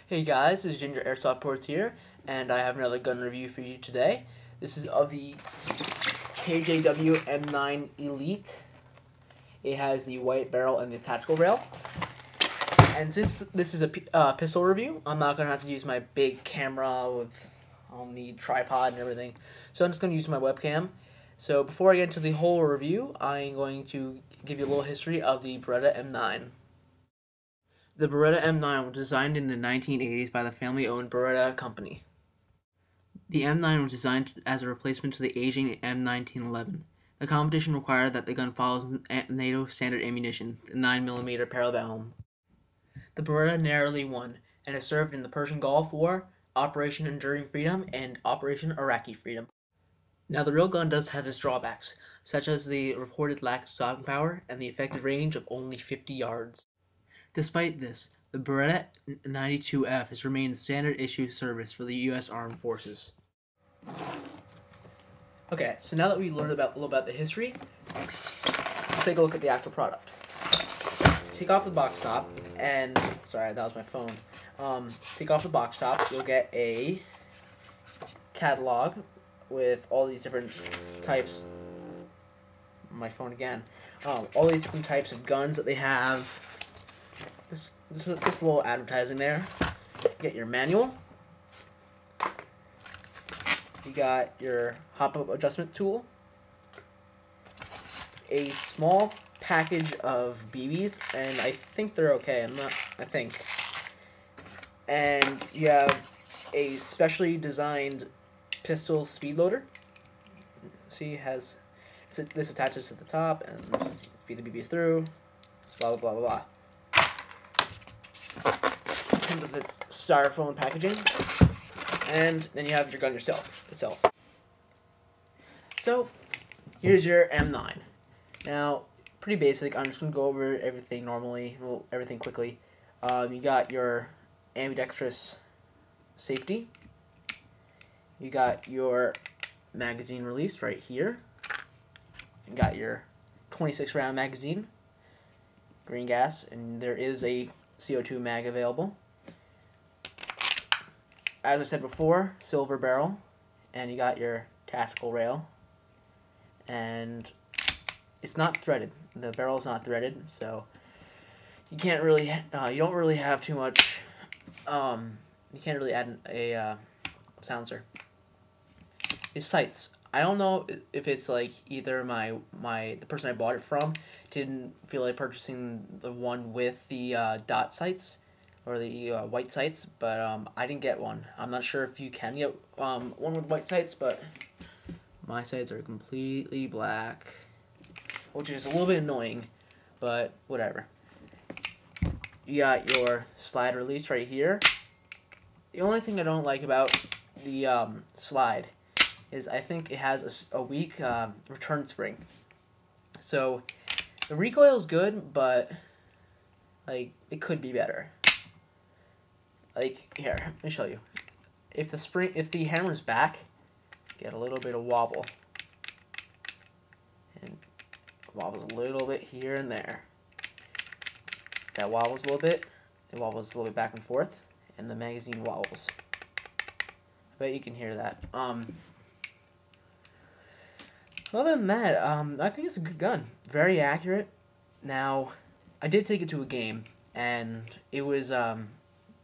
Hey guys, this is Gingerairsoftreports here, and I have another gun review for you today. This is of the KJW M9 Elite. It has the white barrel and the tactical rail. And since this is a pistol review, I'm not going to have to use my big camera with on the tripod and everything. So I'm just going to use my webcam. So before I get into the whole review, I'm going to give you a little history of the Beretta M9. The Beretta M9 was designed in the 1980s by the family-owned Beretta company. The M9 was designed as a replacement to the aging M1911. The competition required that the gun follows NATO standard ammunition, the 9mm parabellum. The Beretta narrowly won, and has served in the Persian Gulf War, Operation Enduring Freedom, and Operation Iraqi Freedom. Now, the real gun does have its drawbacks, such as the reported lack of stopping power and the effective range of only 50 yards. Despite this, the Beretta 92F has remained standard issue service for the U.S. Armed Forces. Okay, so now that we learned a little about the history, let's take a look at the actual product. Take off the box top, and sorry, that was my phone. Take off the box top, you'll get a catalog with all these different types. My phone again. All these different types of guns that they have. This little advertising there. You get your manual. You got your hop-up adjustment tool. A small package of BBs, and I think they're okay. I think. And you have a specially designed pistol speed loader. See, this attaches to the top, and feed the BBs through. Blah blah blah blah blah. Into this styrofoam packaging, and then you have your gun itself. So here's your M9. Now, pretty basic. I'm just gonna go over everything normally, everything quickly. You got your ambidextrous safety. You got your magazine release right here. You got your 26 round magazine, green gas, and there is a CO2 mag available. As I said before, silver barrel, and you got your tactical rail, and it's not threaded. The barrel is not threaded, so you can't really, you don't really have too much. You can't really add a silencer. These sights, I don't know if it's like either the person I bought it from didn't feel like purchasing the one with the dot sights or the white sights, but I didn't get one. I'm not sure if you can get one with white sights, but my sights are completely black, which is a little bit annoying, but whatever. You got your slide release right here. The only thing I don't like about the slide is I think it has a weak return spring. So the recoil is good, but like it could be better. Like here, let me show you. If the hammer's back, get a little bit of wobble, and wobbles a little bit here and there. That wobbles a little bit. It wobbles a little bit back and forth, and the magazine wobbles. I bet you can hear that. Other than that, I think it's a good gun. Very accurate. Now, I did take it to a game, and it was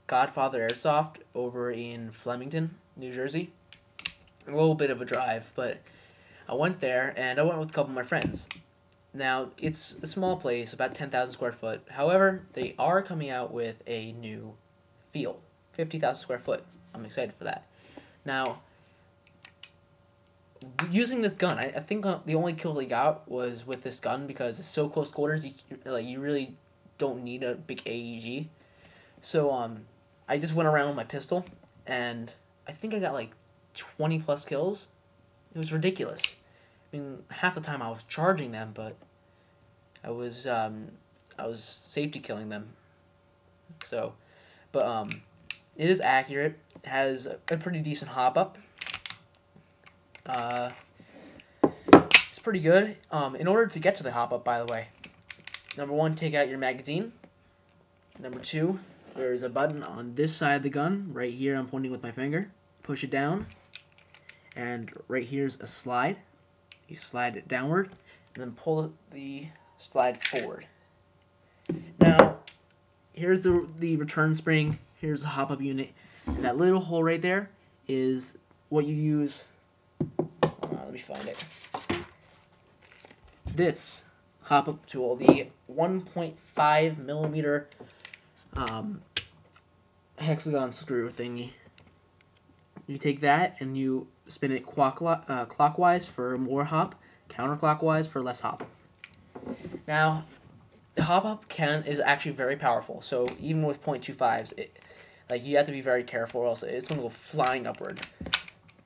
Godfather Airsoft over in Flemington, New Jersey. A little bit of a drive, but I went there, and I went with a couple of my friends. Now, it's a small place, about 10,000 square foot. However, they are coming out with a new field, 50,000 square foot. I'm excited for that. Now, using this gun, I think the only kill they got was with this gun because it's so close quarters. You really don't need a big AEG. So I just went around with my pistol, and I think I got like 20 plus kills. It was ridiculous. I mean, half the time I was charging them, but I was safety killing them. So, but it is accurate. It has a pretty decent hop up. It's pretty good. In order to get to the hop up, by the way, number one, take out your magazine. Number two, there's a button on this side of the gun. Right here, I'm pointing with my finger. Push it down, and right here's a slide. You slide it downward, and then pull the slide forward. Now, here's the return spring. Here's the hop-up unit. And that little hole right there is what you use. Let me find it. This hop-up tool, the 1.5 millimeter hexagon screw thingy. You take that and you spin it clockwise for more hop, counterclockwise for less hop. Now, the hop-up is actually very powerful. So even with .25s, you have to be very careful, or else it's going to go flying upward.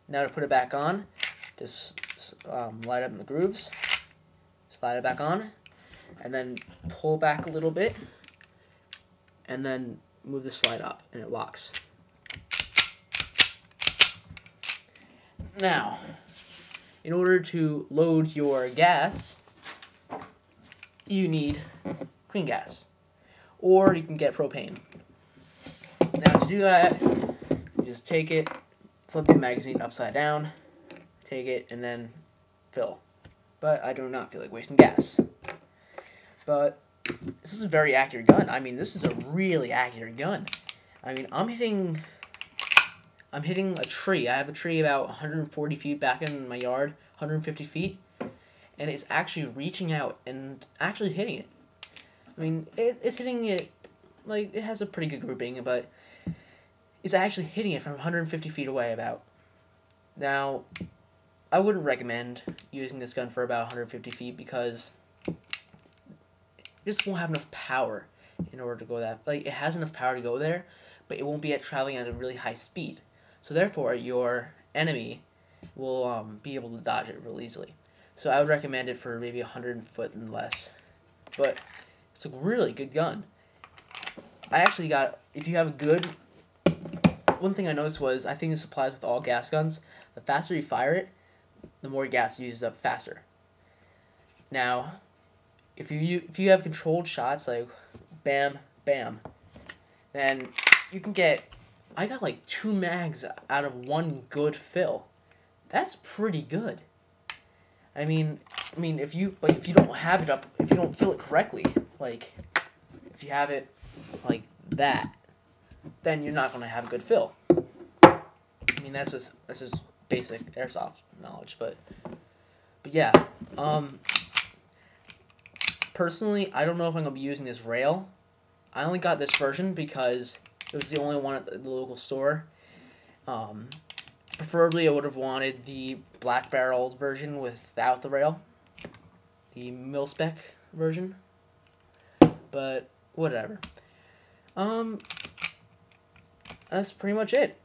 Now to put it back on, just light up in the grooves, slide it back on, and then pull back a little bit, and then move the slide up, and it locks. Now, in order to load your gas, you need clean gas, or you can get propane. Now to do that, you just take it, flip the magazine upside down, take it, and then fill. But I do not feel like wasting gas. But this is a very accurate gun. I mean, this is a really accurate gun. I mean, I'm hitting a tree. I have a tree about 140 feet back in my yard, 150 feet, and it's actually reaching out and actually hitting it. I mean, it's hitting it, like, it has a pretty good grouping, but it's actually hitting it from 150 feet away about. Now, I wouldn't recommend using this gun for about 150 feet because it just won't have enough power in order to go that. Like, it has enough power to go there, but it won't be traveling at a really high speed. So therefore, your enemy will be able to dodge it real easily. So I would recommend it for maybe 100 foot and less. But it's a really good gun. I actually got, if you have a good, one thing I noticed was, I think this applies with all gas guns, the faster you fire it, the more gas you use up faster. Now, if you have controlled shots, like bam, bam, then you can get, I got like 2 mags out of 1 good fill. That's pretty good. I mean, if you don't have it up, if you don't fill it correctly, like if you have it like that, then you're not gonna have a good fill. I mean, that's just basic airsoft knowledge, but yeah. Personally, I don't know if I'm gonna be using this rail. I only got this version because it was the only one at the local store. Preferably, I would have wanted the black barreled version without the rail, the mil-spec version, but whatever. That's pretty much it.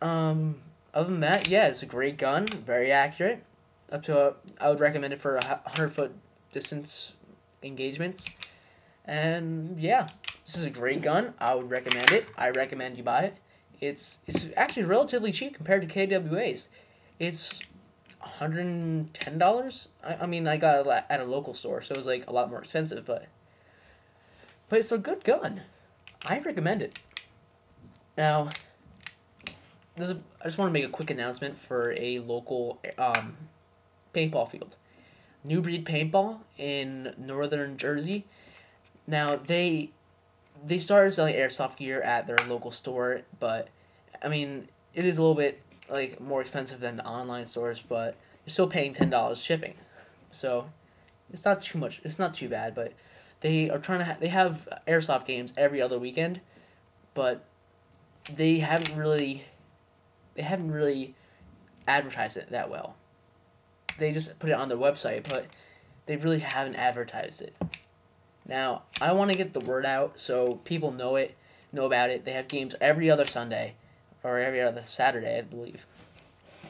Other than that, yeah, it's a great gun, very accurate. I would recommend it for 100-foot distance engagements, and yeah, this is a great gun. I would recommend it. I recommend you buy it. It's actually relatively cheap compared to KWA's. It's $110. I mean, I got it at a local store, so it was like a lot more expensive, but it's a good gun. I recommend it. Now, I just want to make a quick announcement for a local paintball field. New Breed Paintball in northern Jersey. Now, they started selling airsoft gear at their local store, but I mean, it is a little bit like more expensive than online stores, but you're still paying $10 shipping, so it's not too much. It's not too bad, but they are trying to. They have airsoft games every other weekend, but they haven't really advertised it that well. They just put it on their website, but they really haven't advertised it. Now, I want to get the word out so people know about it. They have games every other Sunday, or every other Saturday, I believe.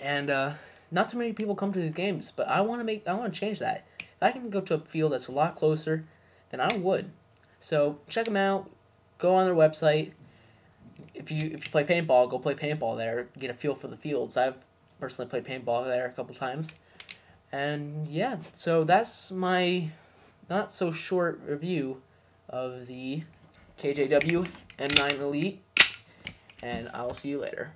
And not too many people come to these games, but I want to change that. If I can go to a field that's a lot closer, then I would. So check them out. Go on their website. If you play paintball, go play paintball there. Get a feel for the fields. I've personally played paintball there a couple times. And yeah, so that's my not so short review of the KJW M9 Elite, and I'll see you later.